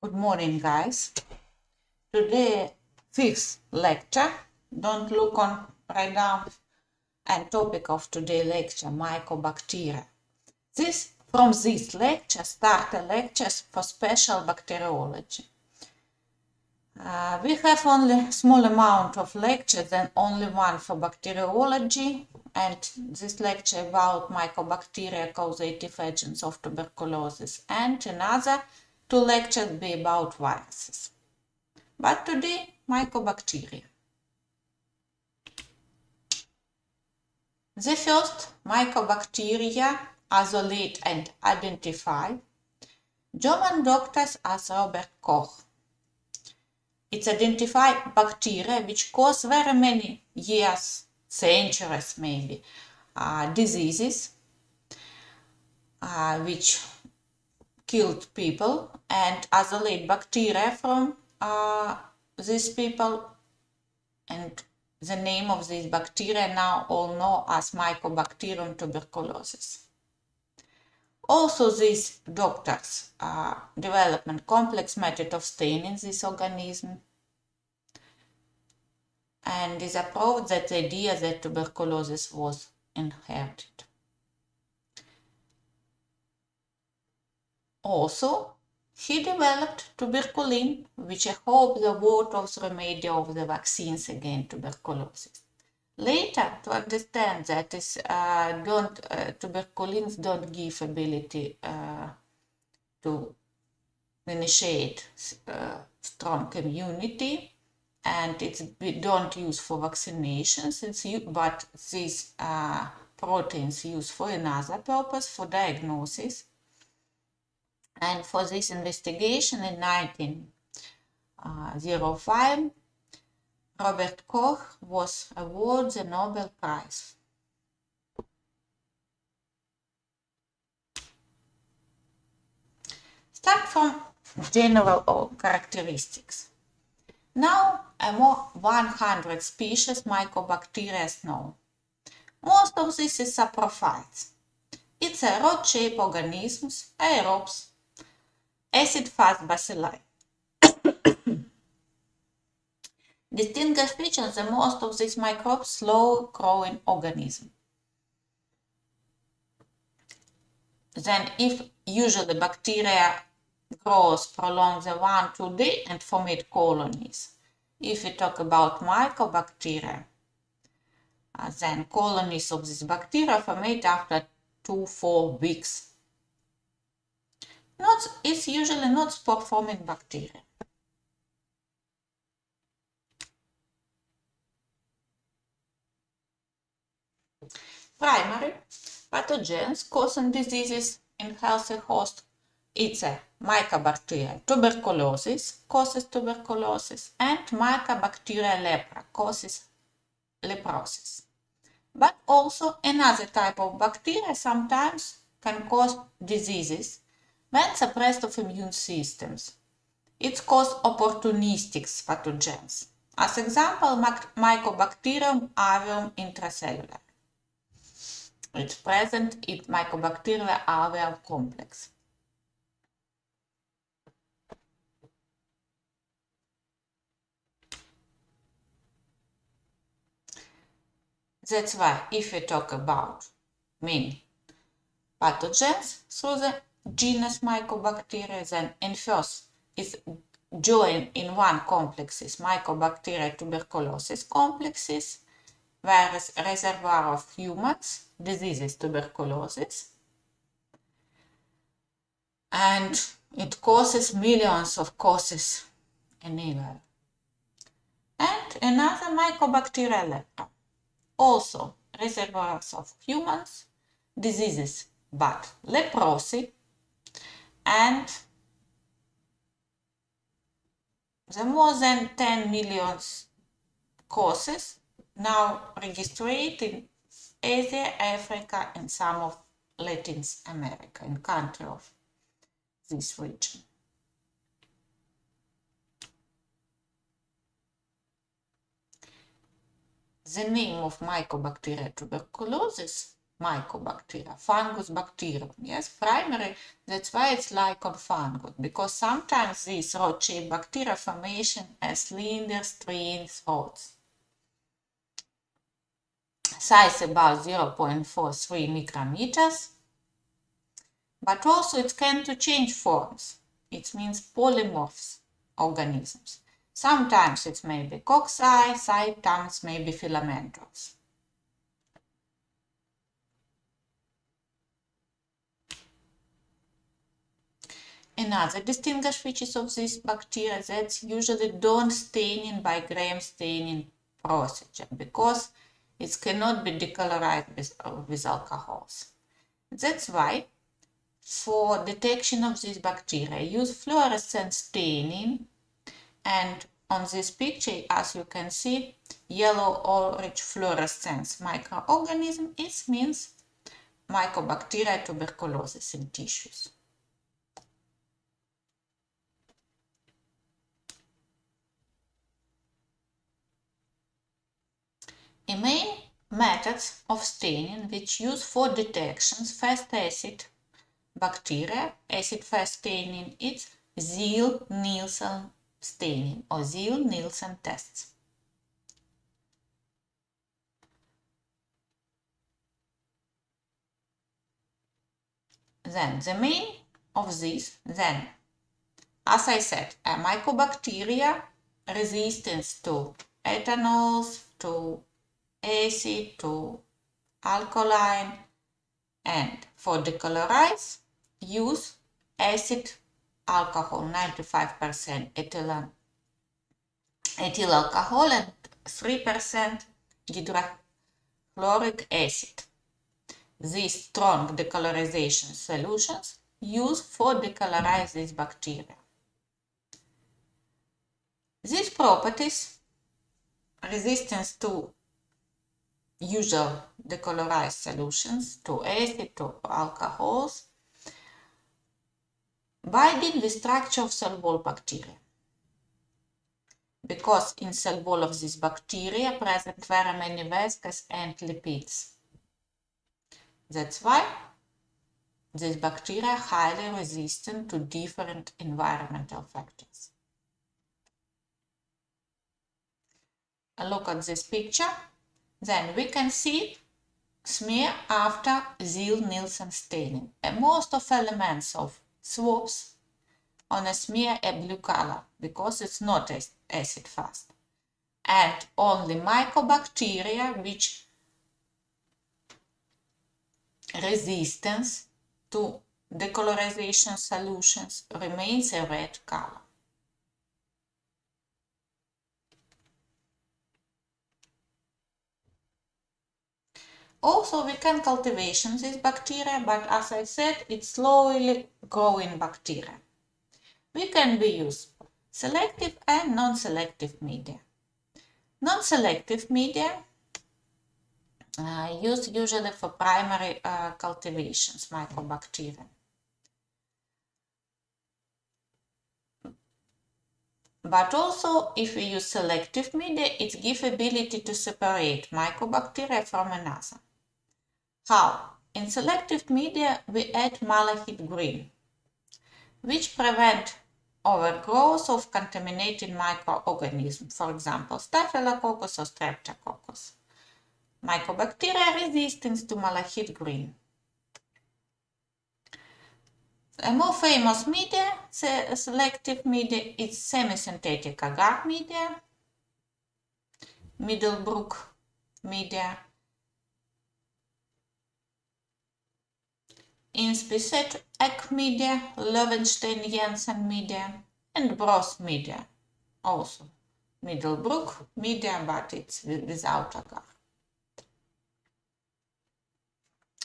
Good morning, guys. Today, fifth lecture. Don't look on right now. And topic of today lecture: mycobacteria. From this lecture start the lectures for special bacteriology. We have only small amount of lectures and only one for bacteriology, and this lecture about mycobacteria causative agents of tuberculosis, and another two lectures be about viruses. But today, mycobacteria. The first mycobacteria isolate and identify German doctors as Robert Koch. It identified bacteria which cause very many years, centuries maybe, diseases which killed people, and isolate bacteria from these people, and the name of these bacteria now all know as Mycobacterium tuberculosis. Also, these doctors developed complex method of staining this organism, and is approved that the idea that tuberculosis was inherited. Also, he developed tuberculin, which I hope the word of the remedy of the vaccines against tuberculosis. Later, to understand that tuberculins don't give ability to initiate strong immunity, and we don't use for vaccinations, but these proteins used for another purpose, for diagnosis. And for this investigation in 1905, Robert Koch was awarded the Nobel Prize. Start from general characteristics. Now, more 100 species mycobacteria is known. Most of this is saprophytes. It's a rod-shaped organisms, aerobes, acid-fast bacilli. Distinguished features that most of these microbes slow-growing organism. Then, if usually bacteria grows prolong the 1-2 day and formate colonies. If we talk about mycobacteria, then colonies of this bacteria formate after 2-4 weeks. It's usually not spore-forming bacteria. Primary pathogens causing diseases in healthy host. It's a mycobacteria tuberculosis causes tuberculosis, and mycobacteria lepra causes leprosis. But also another type of bacteria sometimes can cause diseases when suppressed of immune systems. It's called opportunistic pathogens. As example, Mycobacterium avium intracellular. It's present in Mycobacteria avium complex. That's why if we talk about many pathogens through the genus Mycobacteria, then in first is joined in one complexes Mycobacteria tuberculosis complexes, whereas reservoir of humans diseases tuberculosis, and it causes millions of causes anywhere. And another Mycobacteria lepra, also reservoirs of humans diseases, but leprosy, and the more than 10 million causes now registered in Asia, Africa, and some of Latin America, in country of this region. The name of Mycobacteria tuberculosis mycobacteria, fungus bacterium. Yes, primary, that's why it's like on fungus, because sometimes these rod-shaped bacteria formation as slender strings rods. Size about 0.43 micrometers, but also it can to change forms. It means polymorphs organisms. Sometimes it may be cocci, sometimes may be filamentous. Another distinguished features of this bacteria that's usually don't staining by Gram staining procedure because it cannot be decolorized with alcohols. That's why for detection of this bacteria use fluorescent staining, and on this picture as you can see yellow orange fluorescence microorganism, it means mycobacteria tuberculosis in tissues. The main methods of staining which use for detections fast acid bacteria, acid-fast staining, it's Ziehl-Neelsen staining or Ziehl-Neelsen tests. Then the main of these, then, as I said, a mycobacteria resistance to ethanols, to acid, to alkaline, and for decolorize, use acid alcohol, 95% ethyl alcohol and 3% hydrochloric acid. These strong decolorization solutions used for decolorize these bacteria. These properties, resistance to usual decolorized solutions, to acid, to alcohols, binding the structure of cell wall bacteria. Because in cell wall of this bacteria present very many vesicles and lipids. That's why this bacteria are highly resistant to different environmental factors. Look at this picture. Then we can see smear after Ziehl-Neelsen staining. And most of elements of swabs on a smear a blue color because it's not acid fast. And only mycobacteria which resistance to decolorization solutions remains a red color. Also, we can cultivation this bacteria, but as I said, it's slowly growing bacteria. We can be used selective and non-selective media. Non-selective media used usually for primary cultivations, mycobacteria. But also, if we use selective media, it gives ability to separate mycobacteria from another. How? In selective media, we add malachite green, which prevent overgrowth of contaminated microorganisms, for example, Staphylococcus or Streptococcus. Mycobacteria resistance to malachite green. A more famous media, selective media, is semi-synthetic agar media, Middlebrook media, in-specific media, Loewenstein-Jensen media, and Bros media, also Middlebrook media, but it's without agar.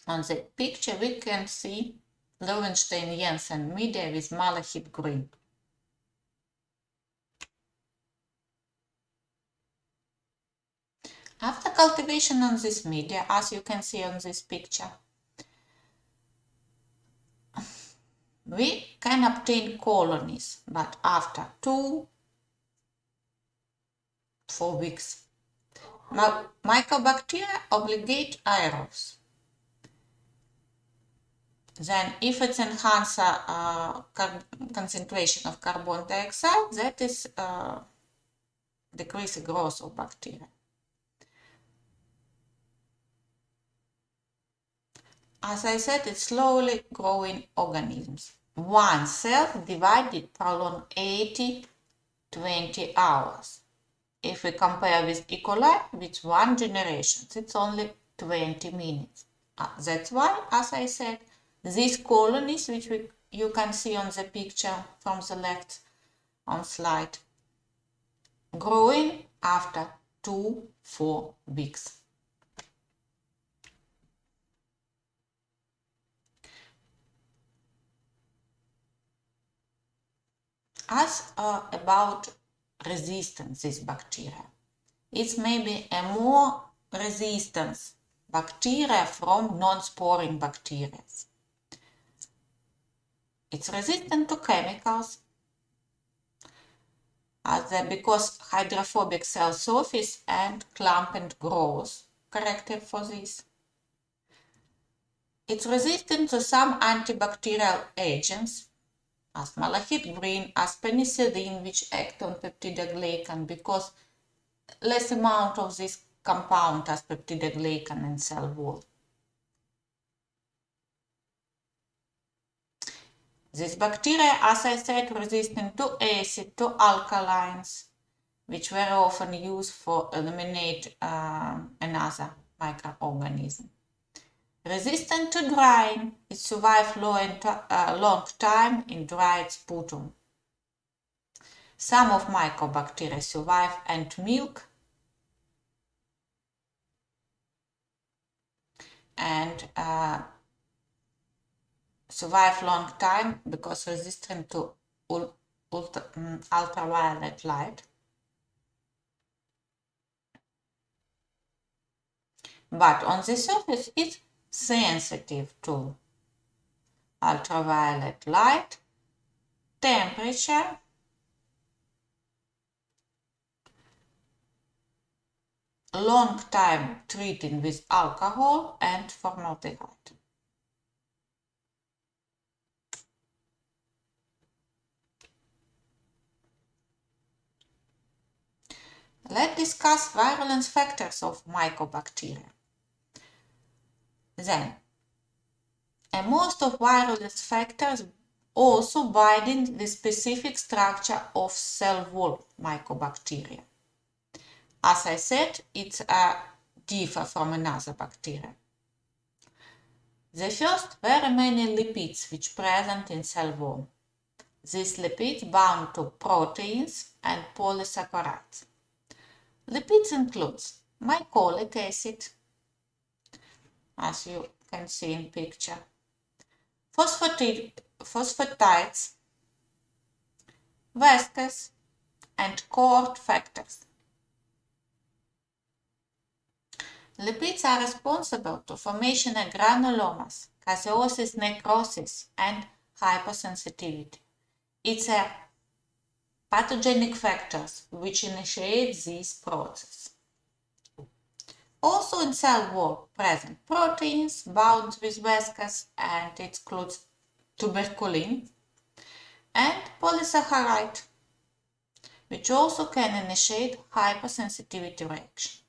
On the picture we can see Loewenstein-Jensen media with malachite green. After cultivation on this media, as you can see on this picture, we can obtain colonies, but after 2-4 weeks. Mycobacteria obligate aerobes. Then if it's enhance concentration of carbon dioxide, that is decrease the growth of bacteria. As I said, it's slowly growing organisms. One cell divided prolong 80-20 hours. If we compare with E. coli, with one generation, it's only 20 minutes. That's why, as I said, these colonies, which you can see on the picture from the left on slide, growing after 2-4 weeks. As about resistance, this bacteria, it's maybe a more resistance bacteria from non-sporing bacteria. It's resistant to chemicals because hydrophobic cell surface and clumped growth corrected for this. It's resistant to some antibacterial agents as malachite green, as penicillin, which act on peptidoglycan because less amount of this compound as peptidoglycan in cell wall. This bacteria, as I said, resistant to acid, to alkalines, which very often used for eliminate another microorganism. Resistant to drying, it survives long time in dried sputum. Some of mycobacteria survive and milk and survive long time because resistant to ultraviolet light. But on the surface, it's sensitive to ultraviolet light, temperature, long time treating with alcohol and formaldehyde. Let's discuss virulence factors of mycobacteria. Then, most of virulence factors also binding the specific structure of cell wall mycobacteria. As I said, it's differ from another bacteria. The first, very many lipids which present in cell wall. These lipids bound to proteins and polysaccharides. Lipids includes mycolic acid, as you can see in picture, phosphatides, vesicles, and cohort factors. Lipids are responsible to formation of granulomas, caseosis, necrosis, and hypersensitivity. It's a pathogenic factors which initiate this process. Also in cell wall present proteins bound with vesicles, and it includes tuberculin and polysaccharide, which also can initiate hypersensitivity reaction.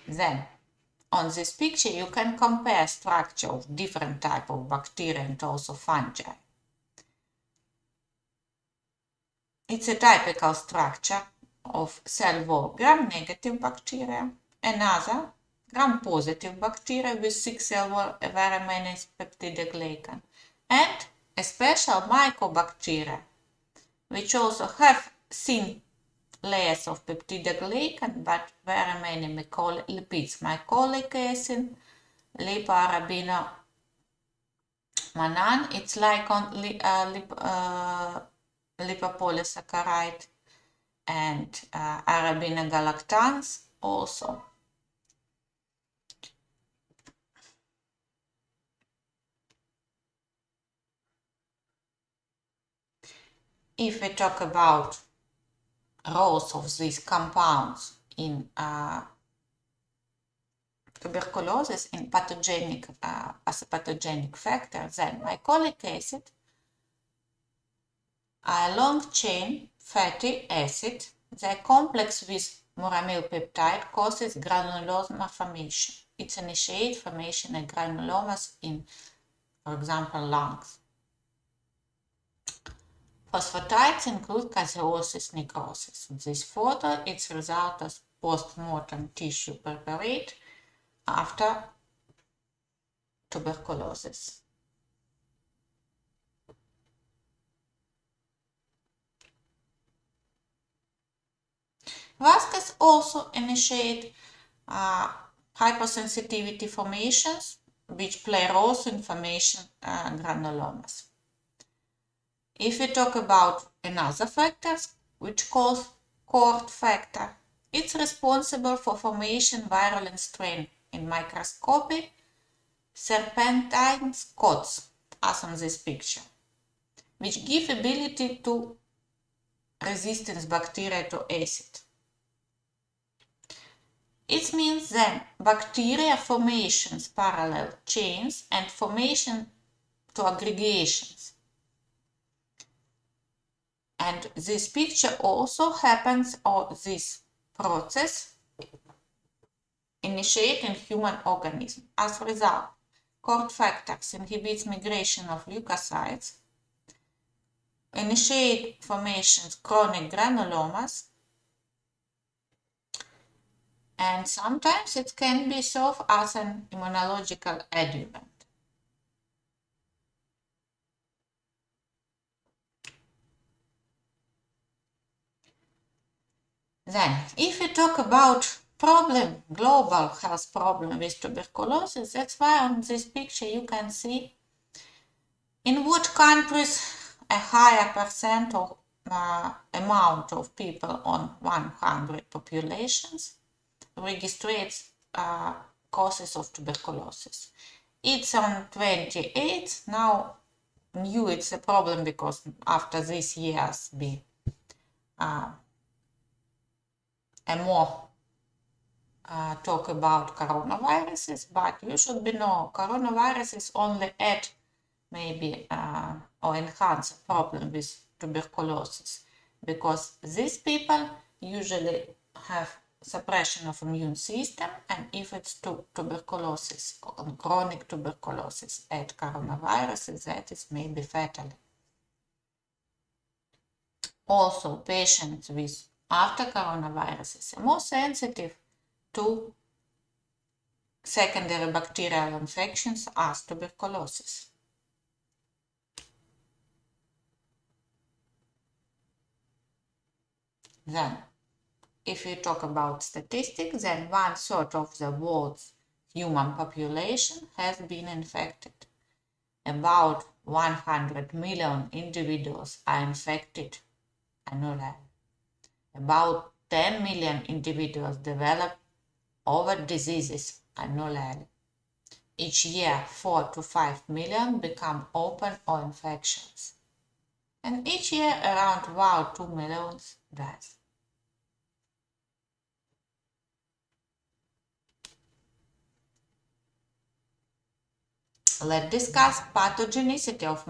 Then, on this picture, you can compare structure of different type of bacteria and also fungi. It's a typical structure of cell wall gram-negative bacteria, another gram-positive bacteria with 6 cell wall very many peptidoglycan, and a special mycobacteria, which also have thin layers of peptidoglycan but very many lipids, mycolic acid, lipoarabinomannan, it's like on lipopolysaccharide, and arabinogalactans also. If we talk about roles of these compounds in tuberculosis in pathogenic as a pathogenic factor, then mycolic acid, a long chain fatty acid, the complex with moramyl peptide causes granuloma formation. It initiates formation of granulomas in, for example, lungs. Phosphatides include caseosis necrosis. This photo is result of post-mortem tissue preparate after tuberculosis. Vasquez also initiate hypersensitivity formations, which play roles in formation granulomas. If we talk about another factors, which cause cord factor, it's responsible for formation virulent strain in microscopy, serpentine coats, as on this picture, which give ability to resistance bacteria to acid. It means that bacteria formations parallel chains and formation to aggregations. And this picture also happens, or this process initiate in human organism. As a result, cord factors inhibits migration of leukocytes, initiate formations chronic granulomas, and sometimes it can be served as an immunological adjuvant. Then, if we talk about global health problem with tuberculosis, that's why on this picture you can see in what countries a higher percent or amount of people on 100 populations registrates causes of tuberculosis. It's on 28. Now, new it's a problem because after these years be a more talk about coronaviruses, but you should be know coronaviruses only add maybe or enhance a problem with tuberculosis, because these people usually have suppression of immune system, and if it's tuberculosis or chronic tuberculosis add coronaviruses, that is maybe fatal. Also, patients with after coronaviruses are more sensitive to secondary bacterial infections as tuberculosis. Then, if we talk about statistics, then 1/3 of the world's human population has been infected. About 100 million individuals are infected annually. About 10 million individuals develop other diseases annually. Each year, 4 to 5 million become open or infections. And each year, around 2 million dies. Let's discuss pathogenicity of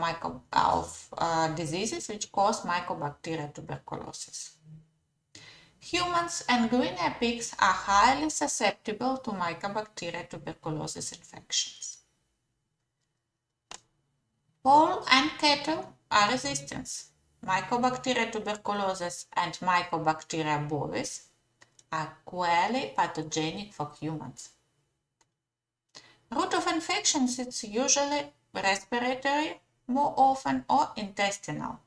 diseases which cause mycobacteria tuberculosis. Humans and guinea pigs are highly susceptible to mycobacteria tuberculosis infections. Poultry and cattle are resistant. Mycobacteria tuberculosis and Mycobacteria bovis are equally pathogenic for humans. Route of infections is usually respiratory, more often, or intestinal.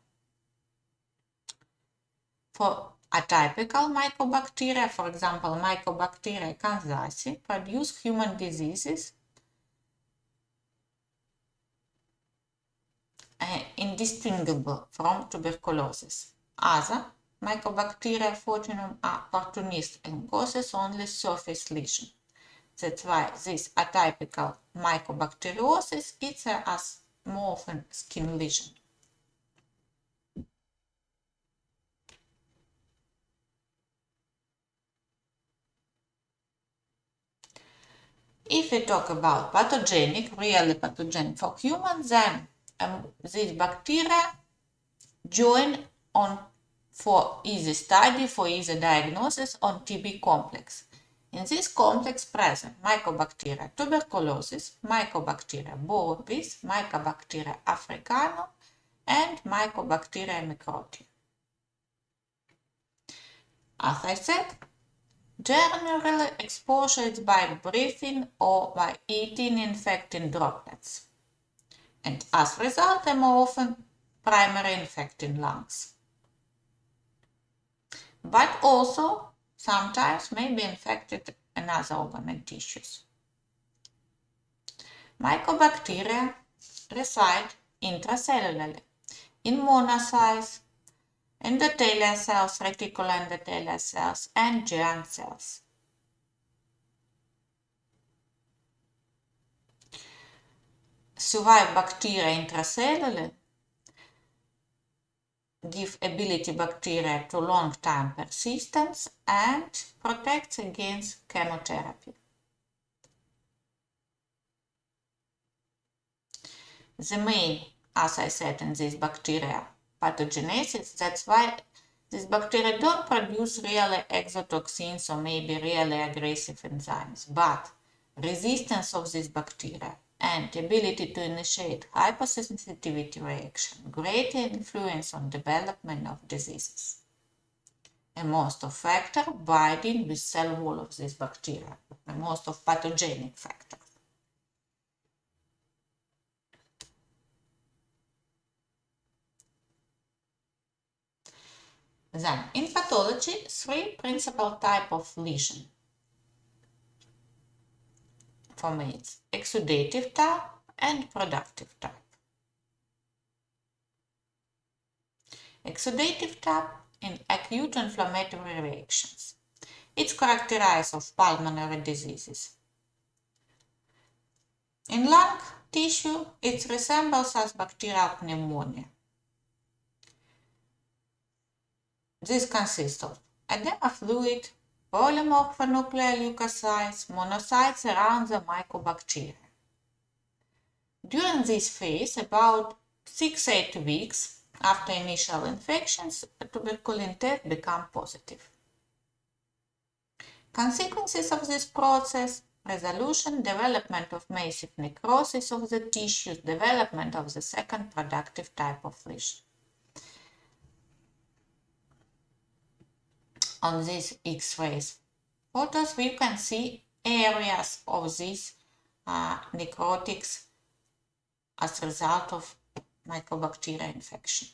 For atypical mycobacteria, for example, Mycobacteria kansasi, produce human diseases indistinguishable from tuberculosis. Other Mycobacteria fortunum are opportunist and causes only surface lesion. That's why this atypical mycobacteriosis is as more often skin lesion. If we talk about pathogenic, really pathogenic for humans, then these bacteria join on for easy study, for easy diagnosis on TB complex. In this complex present mycobacteria tuberculosis, mycobacteria bovis, mycobacteria africanum, and mycobacteria microtia. As I said, generally exposure is by breathing or by eating infecting droplets, and as a result, they more often primary infecting lungs, but also sometimes may be infected in other organ and tissues. Mycobacteria reside intracellularly in monocytes, endothelial cells, reticuloendothelial cells, and germ cells. Survive bacteria intracellularly give ability bacteria to long time persistence and protects against chemotherapy. The main, as I said, in these bacteria pathogenesis, that's why these bacteria don't produce really exotoxins or maybe really aggressive enzymes, but resistance of these bacteria and ability to initiate hypersensitivity reaction greatly influence on development of diseases. And most of factor binding with cell wall of these bacteria, and most of pathogenic factors. Then, in pathology, three principal types of lesion formates: exudative type and productive type. Exudative type in acute inflammatory reactions. It's characterized of pulmonary diseases. In lung tissue, it resembles as bacterial pneumonia. This consists of edema fluid, polymorphonuclear leukocytes, monocytes around the mycobacteria. During this phase, about 6-8 weeks after initial infections, tuberculin test become positive. Consequences of this process: resolution, development of massive necrosis of the tissues, development of the second productive type of lesion. On these X-rays photos, we can see areas of these necrotics as a result of mycobacteria infection.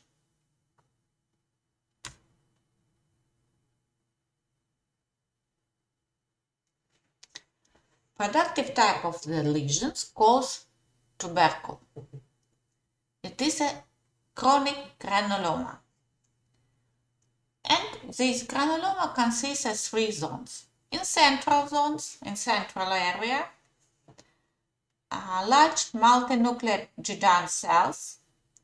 Productive type of the lesions cause tubercle. It is a chronic granuloma. And this granuloma consists of three zones. In central zones, in central area, large multinuclear Gidan cells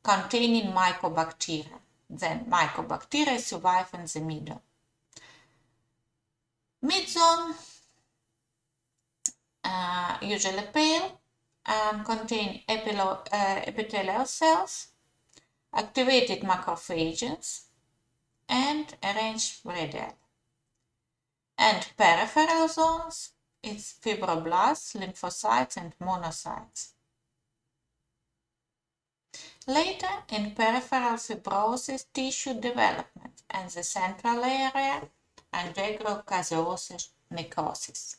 containing mycobacteria. Then mycobacteria survive in the middle. Mid-zone, usually pale, and contain epithelial cells, activated macrophages, and arranged radial. And peripheral zones, it's fibroblasts, lymphocytes, and monocytes. Later, in peripheral fibrosis, tissue development, and the central area, and granulocaseous necrosis.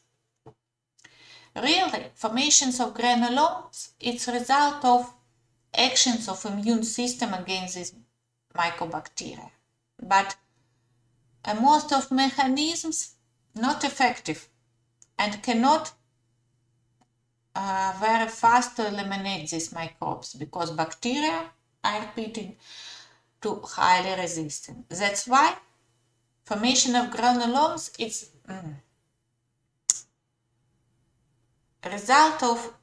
Really, formations of granulomas, it's a result of actions of immune system against these mycobacteria. But most of mechanisms not effective and cannot very fast to eliminate these microbes because bacteria are repeating to highly resistant. That's why formation of granulomas is a result of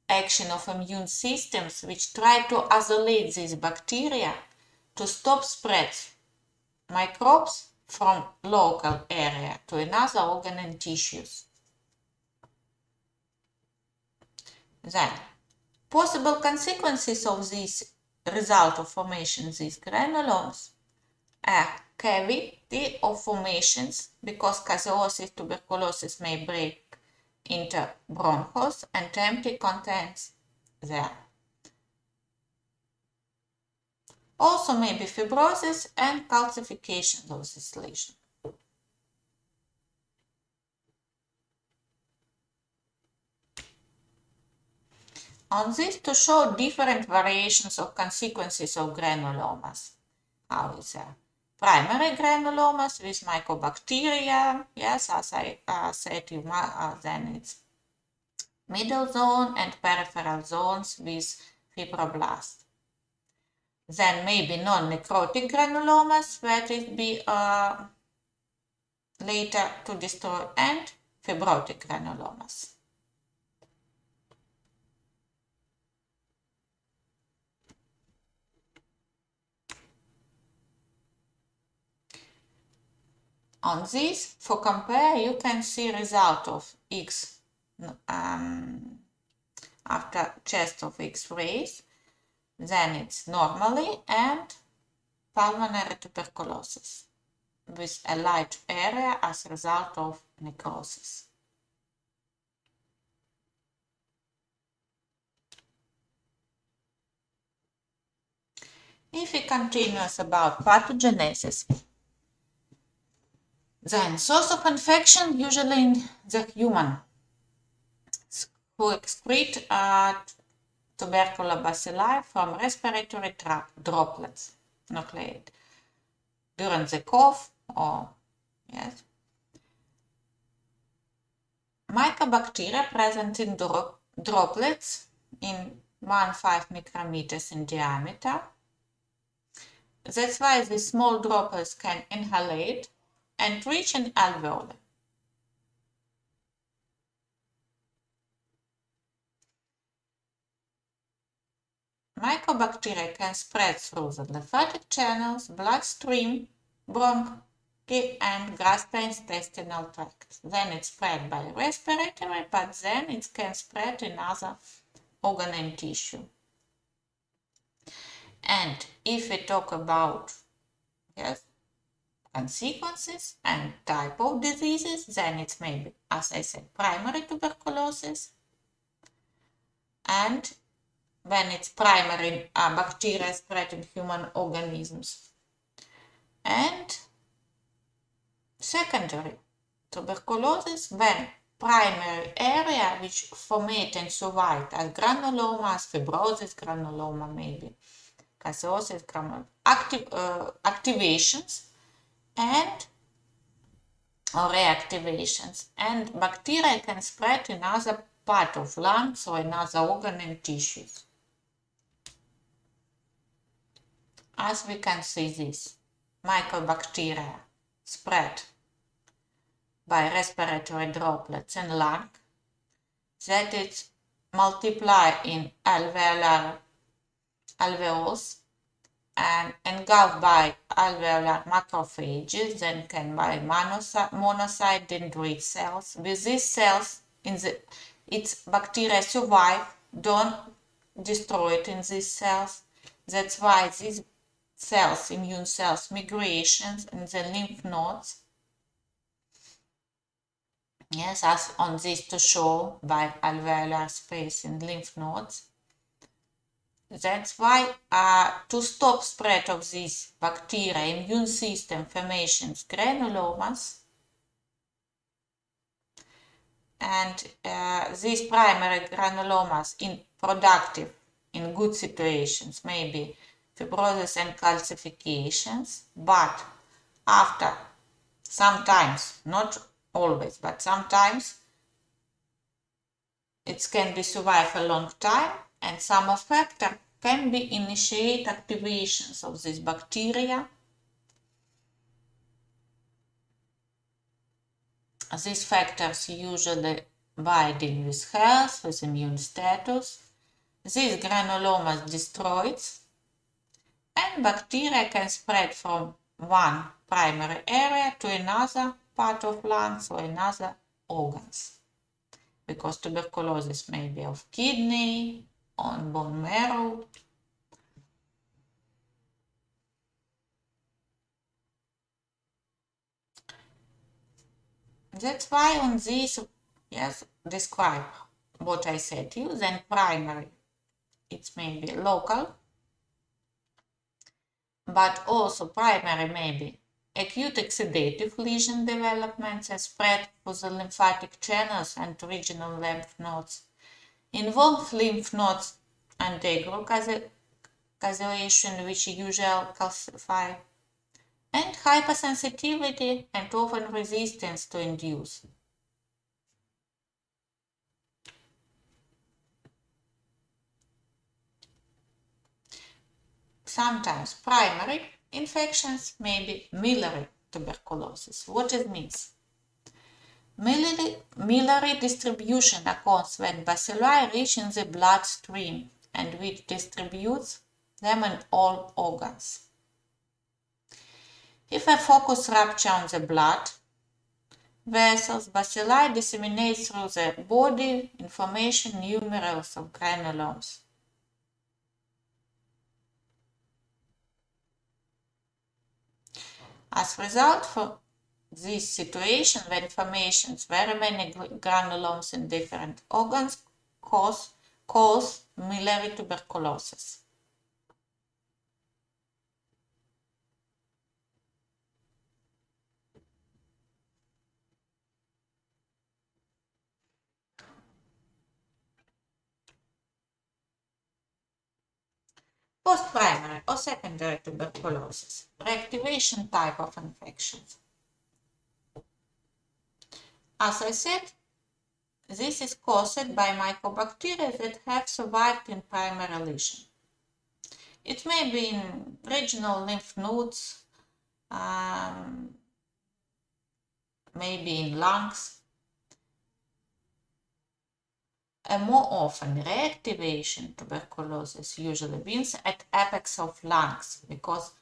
action of immune systems which try to isolate these bacteria to stop spread microbes from local area to another organ and tissues. Then, possible consequences of this result of formation these granulomas are cavity of formations because caseosis tuberculosis may break into bronchos and empty contents there. Also may be fibrosis and calcification of this lesion. On this to show different variations of consequences of granulomas. How is that? Primary granulomas with mycobacteria, yes, as I said, then it's middle zone and peripheral zones with fibroblasts. Then maybe non-necrotic granulomas that it be later to destroy, and fibrotic granulomas. On this, for compare, you can see result of X after chest of X-rays. Then it's normally and pulmonary tuberculosis with a large area as a result of necrosis. If we continue about pathogenesis, then source of infection usually in the human who excrete tubercular bacilli from respiratory tract droplets, nucleate, during the cough or, yes. Mycobacteria present in droplets in 1-5 micrometers in diameter. That's why these small droplets can inhalate and reach an alveoli. Mycobacteria can spread through the lymphatic channels, bloodstream, bronchi, and gastrointestinal tract. Then it's spread by respiratory, but then it can spread in other organ and tissue. And if we talk about, yes, consequences and type of diseases, then it's maybe, as I said, primary tuberculosis, and when it's primary bacteria spread in human organisms, and secondary tuberculosis when primary area which formate and survive as granulomas, fibrosis granuloma maybe, caseosis granuloma, activations and or reactivations, and bacteria can spread in other part of lungs or in other organ and tissues. As we can see this, mycobacteria spread by respiratory droplets in lung, that it multiply in alveoles and engulfed by alveolar macrophages, then can by monocyte dendrite cells. With these cells, its bacteria survive, don't destroy it in these cells. That's why these cells, immune cells, migrations in the lymph nodes. Yes, as on this to show by alveolar space in lymph nodes. That's why to stop spread of these bacteria, immune system formations, granulomas, and these primary granulomas in productive, in good situations, maybe fibrosis and calcifications, but after sometimes, not always, but sometimes it can be survive a long time, and some factor can be initiate activations of these bacteria. These factors usually binding with health, with immune status. These granulomas destroyed, and bacteria can spread from one primary area to another part of lungs or another organs because tuberculosis may be of kidney, on bone marrow. That's why on this, yes, describe what I said to you. Then primary, it may be local, but also primary may be acute exudative lesion developments and spread through the lymphatic channels and regional lymph nodes, involve lymph nodes and coagulation, which usually calcify, and hypersensitivity and often resistance to induce. Sometimes primary infections may be miliary tuberculosis. What it means? Miliary distribution occurs when bacilli reach in the bloodstream and which distributes them in all organs. If a focus rupture on the blood vessels, bacilli disseminate through the body in formation numerous of granulomes. As a result, for this situation, when formations very many granulomes in different organs cause miliary tuberculosis. Post-primary or secondary tuberculosis, reactivation type of infections. As I said, this is caused by mycobacteria that have survived in primary lesion. It may be in regional lymph nodes, maybe in lungs. And more often, reactivation tuberculosis usually begins at apex of lungs because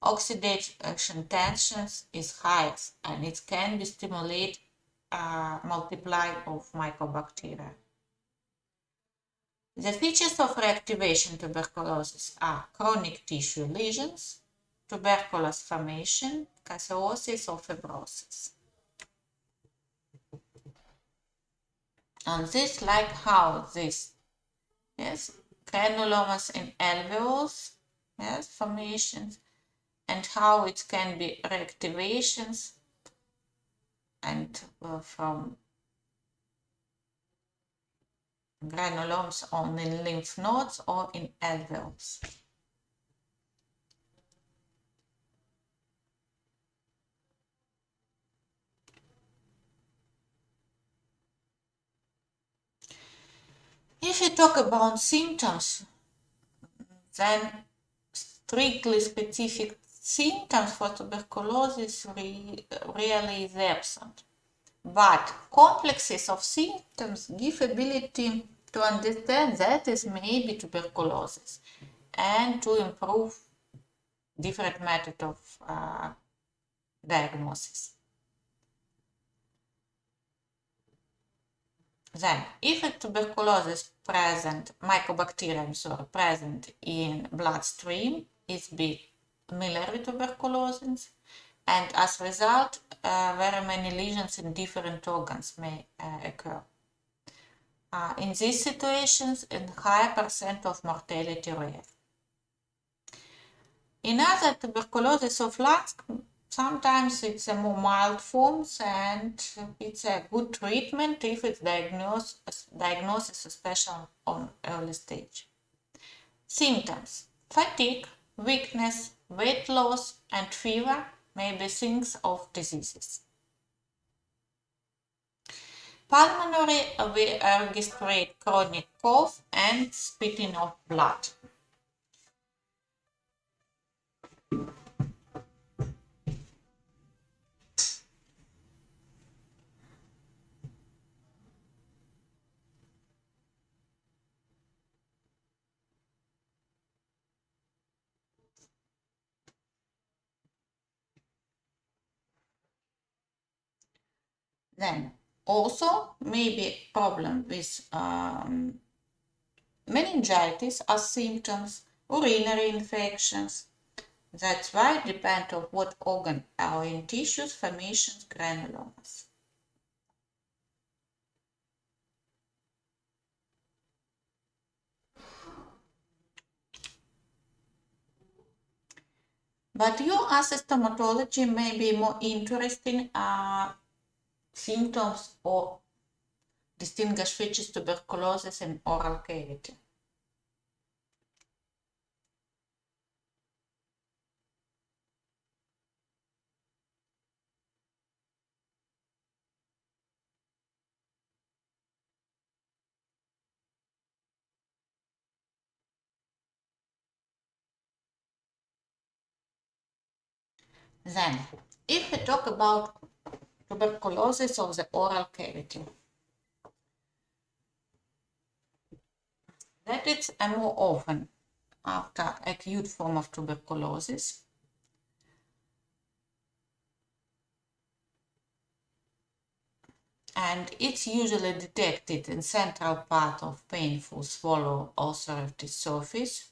oxidation tensions is highest and it can be stimulate multiply of mycobacteria. The features of reactivation tuberculosis are chronic tissue lesions, tuberculous formation, caseosis or fibrosis. And this like how this, yes, granulomas in alveolus, yes, formations, and how it can be reactivations and from granulomes on in lymph nodes or in alveolus. If you talk about symptoms, then strictly specific symptoms for tuberculosis really is absent. But complexes of symptoms give ability to understand that is maybe tuberculosis and to improve different method of diagnosis. Then, if a tuberculosis present, mycobacterium, present in bloodstream, it's be miliary tuberculosis, and as a result, very many lesions in different organs may occur. In these situations, a higher percent of mortality rate. In other tuberculosis of lungs, sometimes it's a more mild forms and it's a good treatment if it's diagnosis, especially on early stage. Symptoms: fatigue, weakness, weight loss, and fever may be signs of diseases. Pulmonary, we register chronic cough and spitting of blood. Then, Also, maybe problem with meningitis as symptoms, urinary infections. That's why it depends on what organ are in tissues, formations, granulomas. But you as a stomatology may be more interesting symptoms or distinguish which is tuberculosis and oral cavity. Then, if we talk about tuberculosis of the oral cavity, that is a more often after acute form of tuberculosis. And it's usually detected in central part of painful swallow ulcerative surface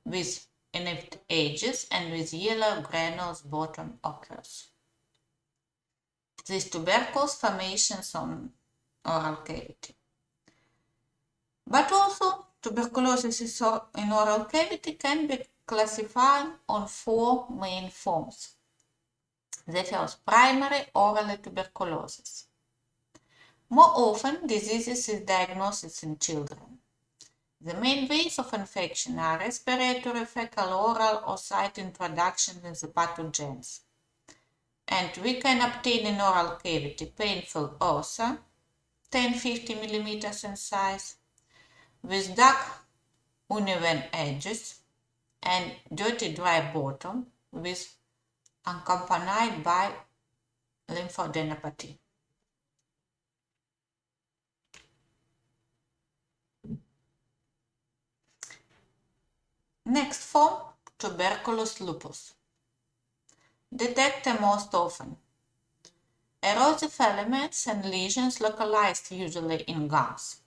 with ineft edges and with yellow granules bottom occurs. These tuberculous formations on oral cavity. But also tuberculosis in oral cavity can be classified on 4 main forms. The first, primary oral tuberculosis. More often, diseases is diagnosed in children. The main ways of infection are respiratory, fecal, oral, or site introduction in the pathogens. And we can obtain in oral cavity painful ulcer, 10-50 millimeters in size, with dark uneven edges and dirty dry bottom with accompanied by lymphadenopathy. Next form, tuberculous lupus. Detected most often. Erosive elements and lesions localized usually in gums.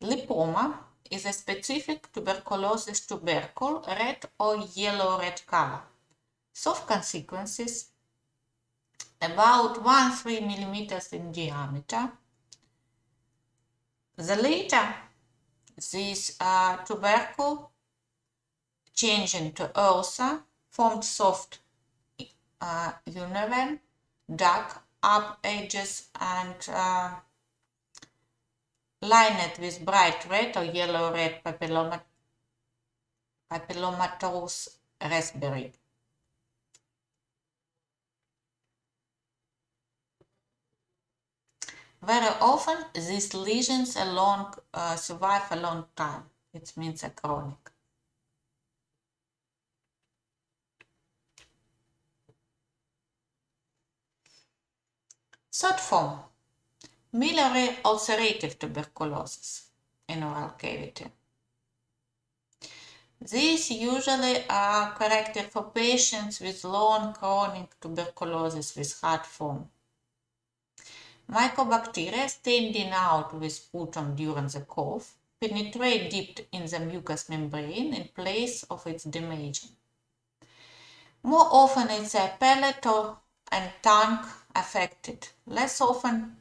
Lipoma is a specific tuberculosis tubercle, red or yellow-red color. Soft consequences, about 1-3 millimeters in diameter. The later, this tubercle changed into ulcer, formed soft uneven, dark up edges and lined with bright red or yellow-red papillomatous raspberry. Very often, these lesions survive a long time. It means a chronic. Third form, miliary ulcerative tuberculosis in oral cavity. These usually are corrected for patients with long chronic tuberculosis with hard form. Mycobacteria standing out with sputum during the cough penetrate deep in the mucous membrane in place of its damaging. More often it's a palate and tongue affected, less often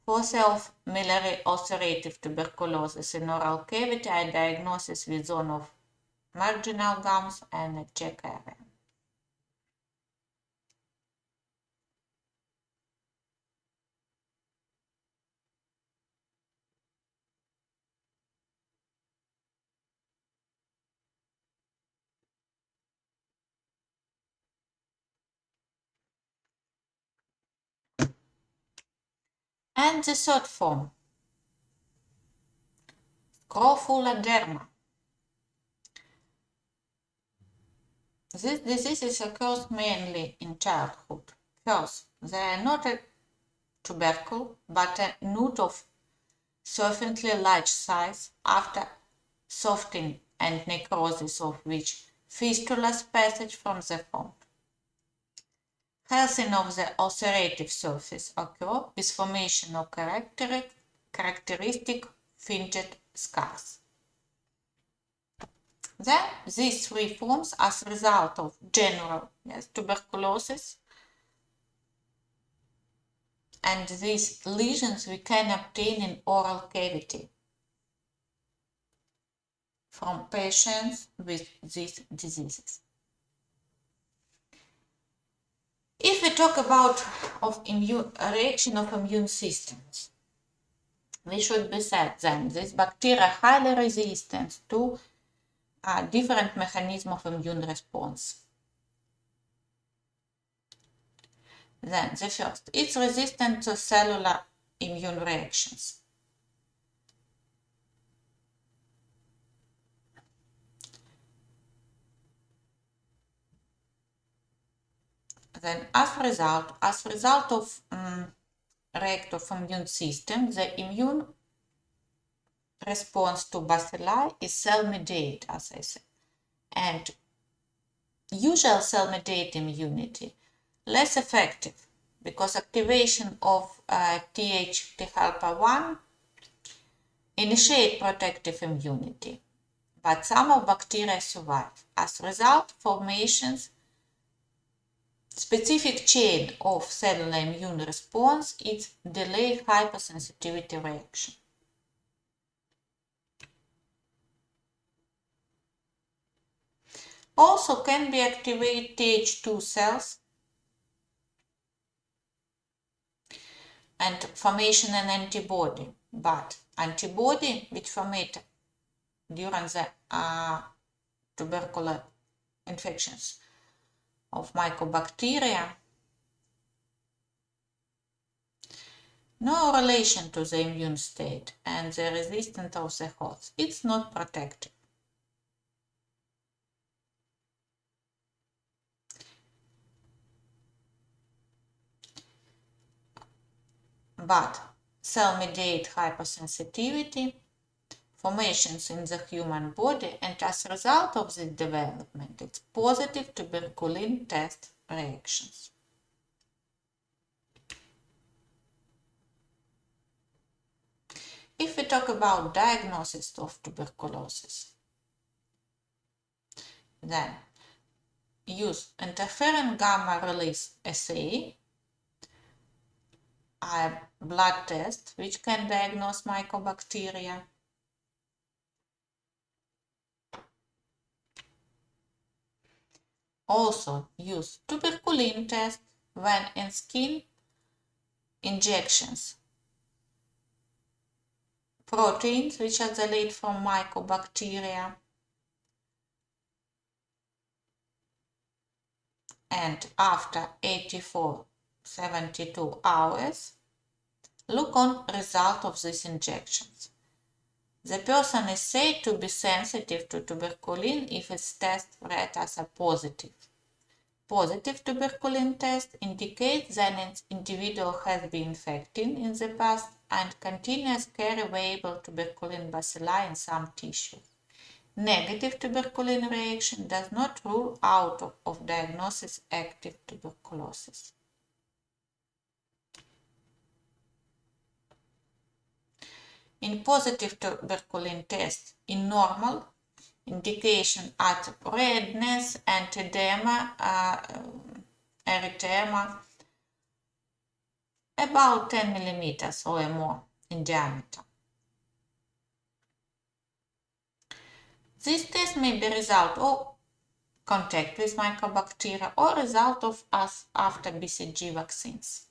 for self-miliary ulcerative tuberculosis in oral cavity are diagnosis with zone of marginal gums and a check area. And the third form, scrophuladerma. This disease occurs mainly in childhood. First, they are not a tubercle, but a node of sufficiently large size after softening and necrosis of which fistulas passage from the front. Healthing of the ulcerative surface occur with formation of characteristic fringed scars. Then these three forms as a result of general tuberculosis, and these lesions we can obtain in oral cavity from patients with these diseases. If we talk about reaction of immune systems, we should be said then this bacteria are highly resistant to different mechanisms of immune response. Then the first, it's resistant to cellular immune reactions. Then as a result of react of immune system, the immune response to bacilli is cell-mediated, as I said. And usual cell-mediated immunity less effective because activation of Th helper 1 initiate protective immunity, but some of bacteria survive. As a result, formations specific chain of cellular immune response is delayed hypersensitivity reaction. Also can be activate Th2 cells and formation an antibody, but antibody which formed during the tubercular infections of mycobacteria, no relation to the immune state and the resistance of the host. It's not protective. But cell-mediated hypersensitivity, formations in the human body, and as a result of this development, it's positive tuberculin test reactions. If we talk about diagnosis of tuberculosis, then use interferon gamma release assay, a blood test which can diagnose mycobacteria. Also use tuberculin test when in skin injections. Proteins which isolate from mycobacteria, and after 72 hours, look on result of these injections. The person is said to be sensitive to tuberculin if its test read as a positive. Positive tuberculin test indicates that an individual has been infected in the past and continues carry viable tuberculin bacilli in some tissues. Negative tuberculin reaction does not rule out of diagnosis active tuberculosis. In positive tuberculin test, in normal, indication at redness and edema, erythema, about 10 millimeters or more in diameter. This test may be result of contact with mycobacteria or result of us after BCG vaccines.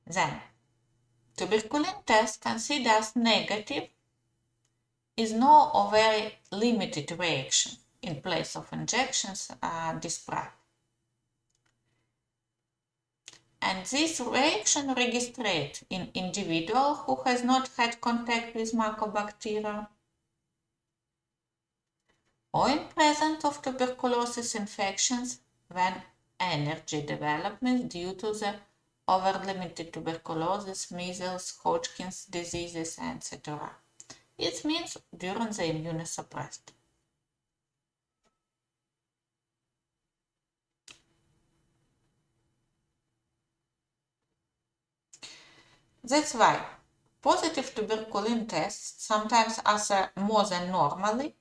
Then, tuberculin test considered as negative is no or very limited reaction in place of injections described. And this reaction registered in individual who has not had contact with mycobacteria or in presence of tuberculosis infections when energy development due to the over-limited tuberculosis, measles, Hodgkin's diseases, etc. It means during the immunosuppressed. That's why positive tuberculin tests, sometimes assay more than normally,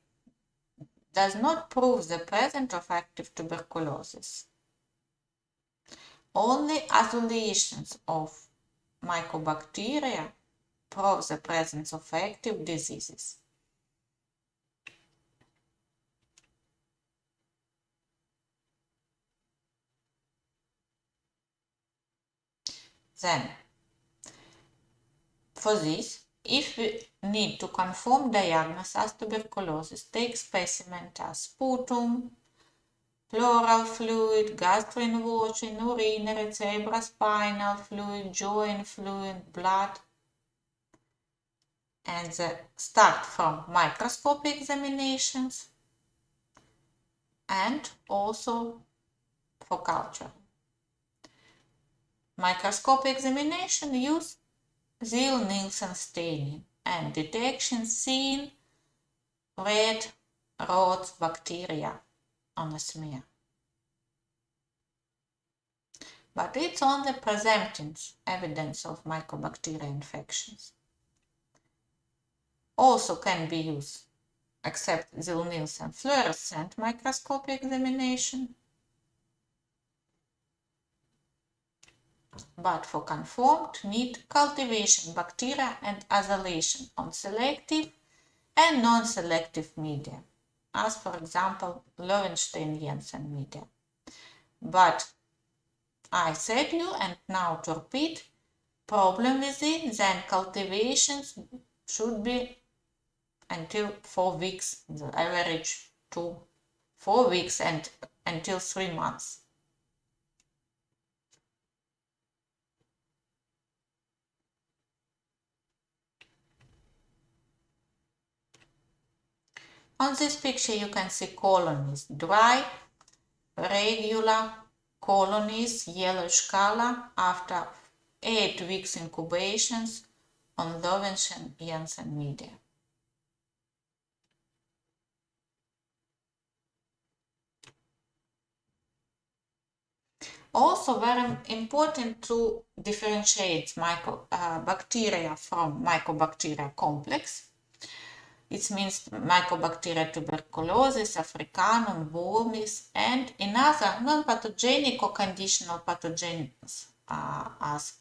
does not prove the presence of active tuberculosis. Only isolations of mycobacteria prove the presence of active diseases. Then, for this, if we need to confirm diagnosis as tuberculosis, take specimen as sputum, pleural fluid, gastrointestinal, urinary, cerebrospinal fluid, joint fluid, blood, and start from microscopic examinations and also for culture. Microscopic examination use Ziehl-Neelsen staining and detection seen red rot bacteria on a smear. But it's only presenting evidence of mycobacteria infections. Also can be used, except Ziehl-Neelsen, fluorescent microscopic examination. But for confirmed, need cultivation bacteria and isolation on selective and non-selective media, as for example Lowenstein-Jensen media. But I said you, and now to repeat, problem with it, then cultivations should be until 4 weeks, the average 4 weeks and until 3 months. On this picture you can see colonies, dry, regular colonies, yellowish color after 8 weeks incubations on Lowenstein-Jensen media. Also very important to differentiate bacteria from mycobacteria complex. It means mycobacteria tuberculosis, africanum, wormis, and another non-pathogenic or conditional pathogens as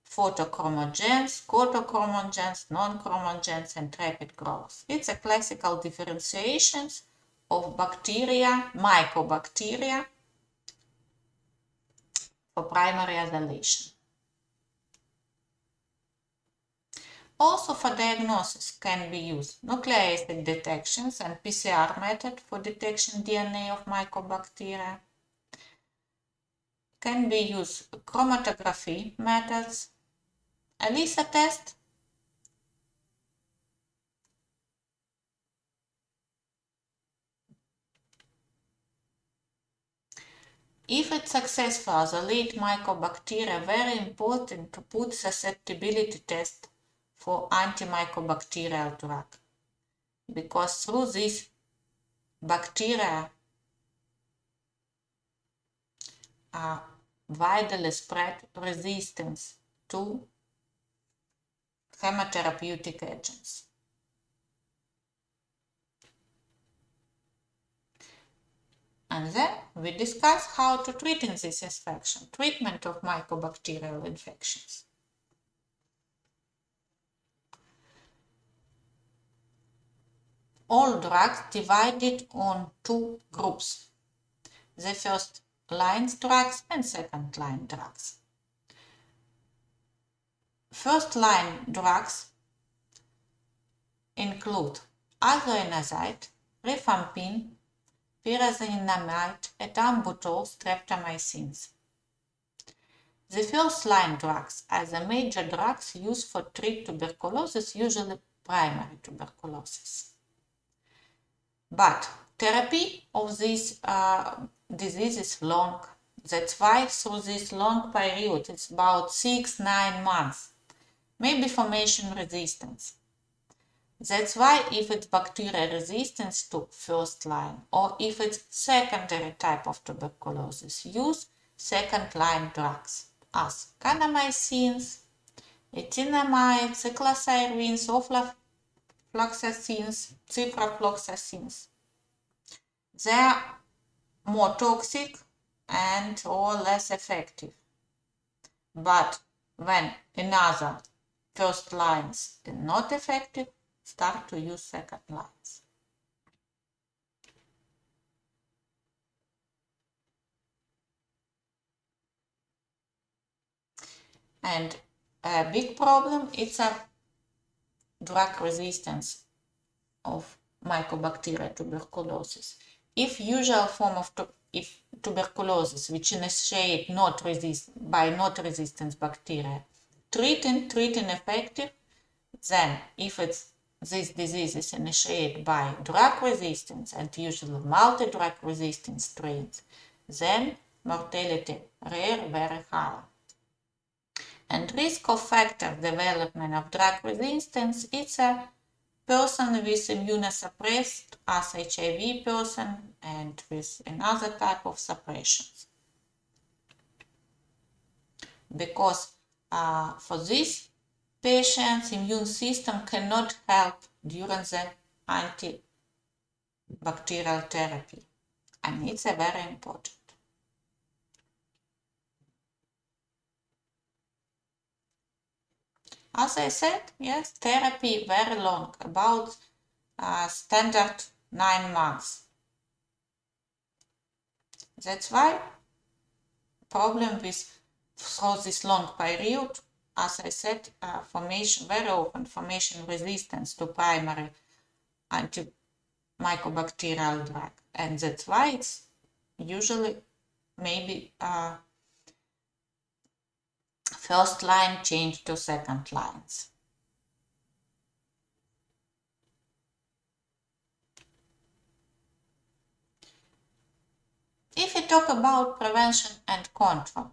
photochromogens, cotochromogens, non-chromogens, and rapid growth. It's a classical differentiations of bacteria, mycobacteria, for primary isolation. Also for diagnosis can be used nucleic acid detections and PCR method for detection DNA of mycobacteria. Can be used chromatography methods, ELISA test, if it's successful, isolate mycobacteria, very important to put susceptibility test for antimycobacterial drug, because through this bacteria are widely spread resistance to chemotherapeutic agents. And then we discuss how to treat in this infection, treatment of mycobacterial infections. All drugs divided on 2 groups, the first line drugs and second line drugs. First line drugs include azoenazide, rifampin, pyrazinamide, ethambutol, streptomycins. The first line drugs are the major drugs used for treat tuberculosis, usually primary tuberculosis. But therapy of this disease is long. That's why through this long period, it's about 6-9 months, maybe formation resistance. That's why if it's bacterial resistance to first line or if it's secondary type of tuberculosis, use second line drugs as kanamycins, etinamide, cycloxyrenes, ofloxacins, ciprofloxacins. They are more toxic and or less effective. But when another first lines is not effective, start to use second lines. And a big problem is a drug resistance of mycobacteria tuberculosis. If usual form of tuberculosis, which initiate by not resistant bacteria, treating effective, then if this disease is initiated by drug resistance and usually multi-drug resistant strains, then mortality rare, very high. And risk of factor development of drug resistance, it's a person with immunosuppressed as HIV person and with another type of suppressions. Because for these patients, immune system cannot help during the antibacterial therapy, and it's a very important. As I said, yes, therapy very long, about standard 9 months. That's why problem with through this long period, as I said, formation very often formation resistance to primary antimycobacterial drug, and that's why it's usually maybe first line change to second lines. If we talk about prevention and control,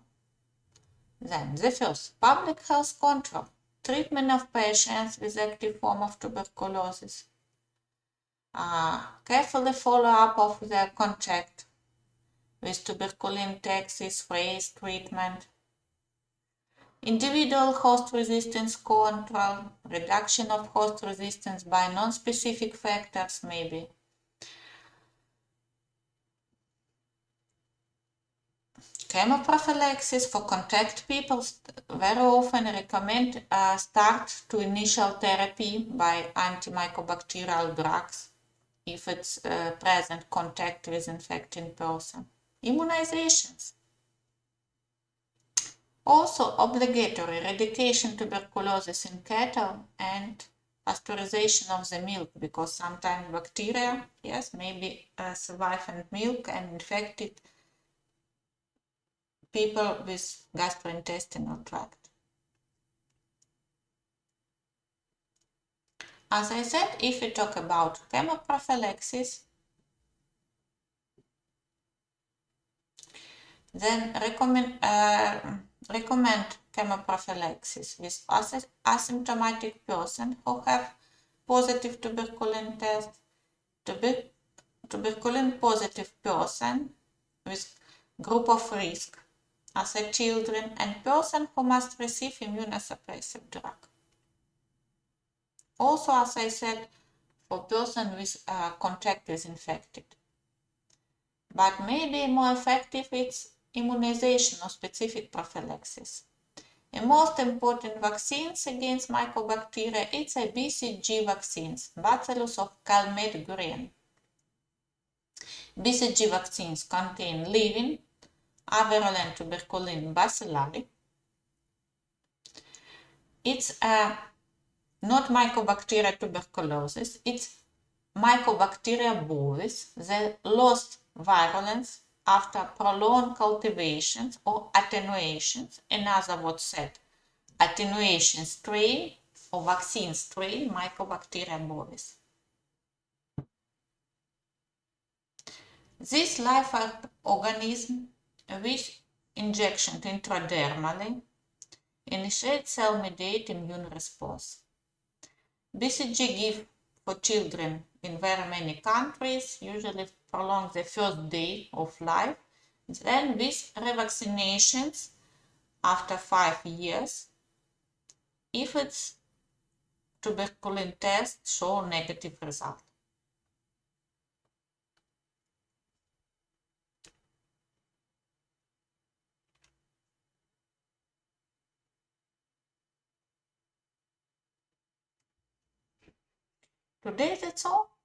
then the first, public health control, treatment of patients with active form of tuberculosis, carefully follow up of their contact with tuberculin taxis, phrase treatment, individual host resistance control, reduction of host resistance by non-specific factors maybe. Chemoprophylaxis for contact people very often recommend start to initial therapy by antimycobacterial drugs if it's present contact with infected person. Immunizations. Also obligatory eradication tuberculosis in cattle and pasteurization of the milk, because sometimes bacteria, yes, maybe survive in milk and infected people with gastrointestinal tract. As I said, if we talk about chemoprophylaxis, then recommend chemoprophylaxis with asymptomatic person who have positive tuberculin test, tuberculin positive person with group of risk as a children and person who must receive immunosuppressive drug. Also, as I said, for person with contact with infected. But maybe more effective it's immunization or specific prophylaxis. The most important vaccines against mycobacteria, it's a BCG vaccines, Bacillus of Calmette-Guerin. BCG vaccines contain living avirulent tuberculin bacilli. It's not mycobacteria tuberculosis, it's mycobacteria bovis. They lost virulence after prolonged cultivations or attenuations. In other words said, attenuation strain or vaccine strain, mycobacteria bovis. This live organism with injection intradermally initiate cell-mediated immune response. BCG given for children in very many countries usually prolong the first day of life, then with revaccinations after 5 years if its tuberculin test show negative result. Today that's all.